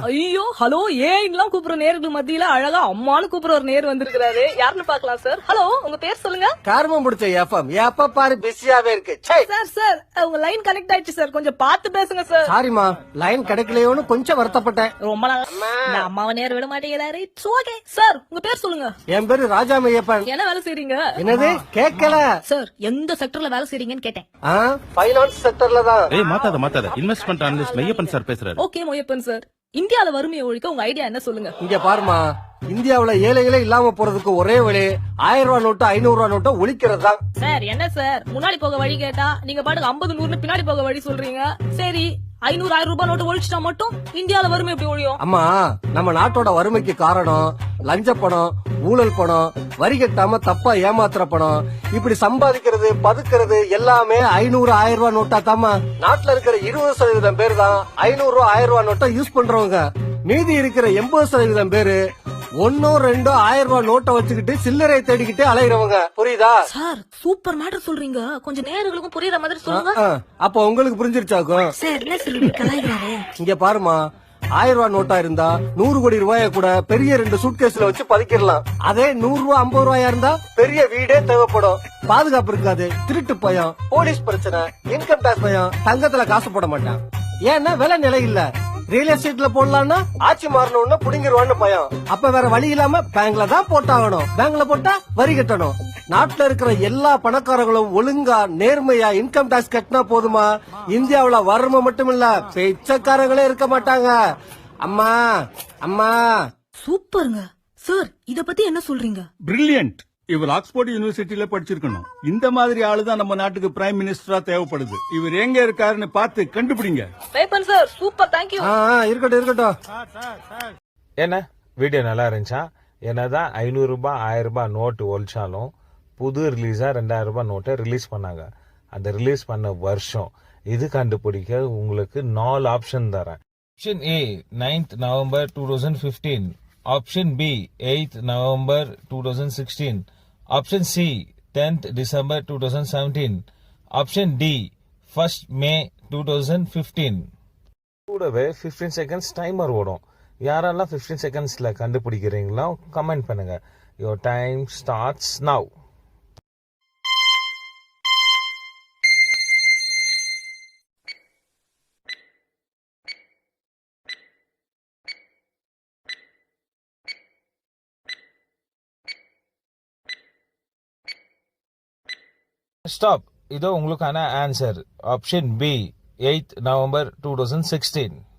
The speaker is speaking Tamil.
ஐயோ ஹலோ ஏன்லாம் கூப்பிடுற நேர்கள் மத்தியில அழகா அம்மானு கூப்பிடுற ஒரு நேர் வந்திருக்காரு. யாருன்னு பாக்கலாம் சார். ஹலோ, உங்க பேர் சொல்லுங்க. கார்மம் முடிச்ச எஃப்எம் எப்ப பாரு பிஸியாவே இருக்கு. சார் உங்க லைன் கனெக்ட் ஆயிடுச்சு சார், கொஞ்சம் பார்த்து பேசுங்க சார். சாரிமா, லைன் கிடைக்கலையோன்னு கொஞ்சம் வருத்தப்பட்டேன். ரொம்ப நாள் நான் அம்மாவை நேர் விட மாட்டேங்கிறாரு. It's okay sir. உங்க பேர் சொல்லுங்க. என் பேரு ராஜாமையப்பன். என்ன வேலை செய்றீங்க? என்னது கேட்கல சார்? எந்த செக்டர்ல வேலை செய்றீங்கன்னு கேட்டேன். பைனான்ஸ் செக்டர்ல தான். மாத்தாத இன்வெஸ்ட்மெண்ட் அனலிஸ்ட் மெய்யப்பன் சார் பேசுறாரு. ஓகே மொய்யப்பன் சார், இந்தியால வறுமையை ஒழிக்க உங்க ஐடியா என்ன சொல்லுங்க. இங்க பாருமா, இந்தியாவுல ஏழைகளே இல்லாம போறதுக்கு ஒரே வழி 1000 ரூபாய் நோட்டு 500 ரூபாய் நோட்டை ஒழிக்கிறது தான். சார் என்ன சார், முன்னாடி போக வழி கேட்டா நீங்க பாட்டுக்கு 50 100 பின்னாடி போக வழி சொல்றீங்க. சரி, 500 1000 ரூபாய் நோட்டு ஒழிச்சிட்டா மட்டும் இந்தியால வறுமை எப்படி ஒழியும்? அம்மா, நம்ம நாட்டோட வறுமைக்கு காரணம் லஞ்ச பணம், ஊழல் பணம், வரி கட்டாம தப்பா ஏமாத்துற பணம், இப்படி சம்பாதிக்கிறது பதுக்கிறது எல்லாமே 500 1000 ரூபாய் நோட்டா தாமா. நாட்டுல இருக்கிற 20% பேர் தான் 500 ரூபாய் 1000 ரூபாய் நோட்டை யூஸ் பண்றவங்க. மீதி இருக்கிற 80% பேரு 1 2 1000 ரூபாய் நோட்டை வச்சுக்கிட்டு சில்லறை தேடிக்கிட்டு அலைகிறவங்க. புரியுதா சார்? சூப்பர் மேட்டர் சொல்றீங்க, கொஞ்சம் நேர்களுக்கும் புரியுற மாதிரி சொல்லுங்க. அப்ப உங்களுக்கு புரிஞ்சிருச்சாக்கும். சார் என்ன சொல்லி கலாய்கிறாரு? இங்க பாருமா, 1000 ரூபாய் நோட்டா இருந்தா 100 கோடி ரூபாய கூட பெரிய 2 சூட்கேஸ்ல வச்சு பதுக்கிடலாம். அதே 100 ரூபாய் 50 ரூபாயா இருந்தா பெரிய வீடே தேவைப்படும். பாதுகாப்பு இருக்காது, திருட்டு பயம், போலீஸ் பிரச்சனை, இன்கம் டாக்ஸ் பயம், தங்கத்துல காசு போட மாட்டான். ஏன்னா விலை நிலை இல்ல. ரியல் எஸ்டேட்ல போடலாம்னா ஆட்சி மாறணும்னு புடிங்கிருவான்னு பயம். அப்ப வேற வழி இல்லாம பேங்க்ல தான் போட்டாகணும். பேங்க்ல போட்டா வரி கட்டணும். நாட்டுல இருக்கிற எல்லா பணக்காரங்களும் ஒழுங்கா நேர்மையா இன்கம் டாக்ஸ் கட்டினா போதுமா, இந்தியாவுல வறுமை மட்டும் இல்ல பிச்சைக்காரங்களே இருக்க மாட்டாங்க. அம்மா அம்மா. சூப்பருங்க சார், இத பத்தி என்ன சொல்றீங்க? பிரில்லியன்ட். இவர் ஆக்ஸ்போர்ட் யூனிவர்சிட்டியில படிச்சிருக்கணும். இந்த மாதிரி ஆளுதான் நம்ம நாட்டுக்கு பிரைம் மினிஸ்டரா தேவைப்படுது. இவர் எங்க இருக்காருன்னு பார்த்து கண்டுபிடிங்க. Sir super, thank you. இருக்கட்டும். என்ன வீடியோ நல்லா இருந்துச்சா? என்னதான் 500 ரூபாய் 1000 ரூபாய் நோட்டு ஒழிச்சாலும் புது ரிலீஸா 2000 ரூபாய் நோட்டை ரிலீஸ் பண்ணாங்க. அந்த ரிலீஸ் பண்ண வருஷம் இது கண்டுபிடிக்க உங்களுக்கு 4 ஆப்ஷன் தரேன். Option A 9th November 2015, option B 8th November 2016, option C 10th December 2017, option D 1st May 2015. கூடவே 15 seconds டைமர் ஓடும். யாரெல்லாம் 15 secondsல கண்டுபிடிக்கிறீங்களோ கமெண்ட் பண்ணுங்க. Your time starts now. Stop. இதோ உங்களுக்கான answer. Option B 8th November 2016.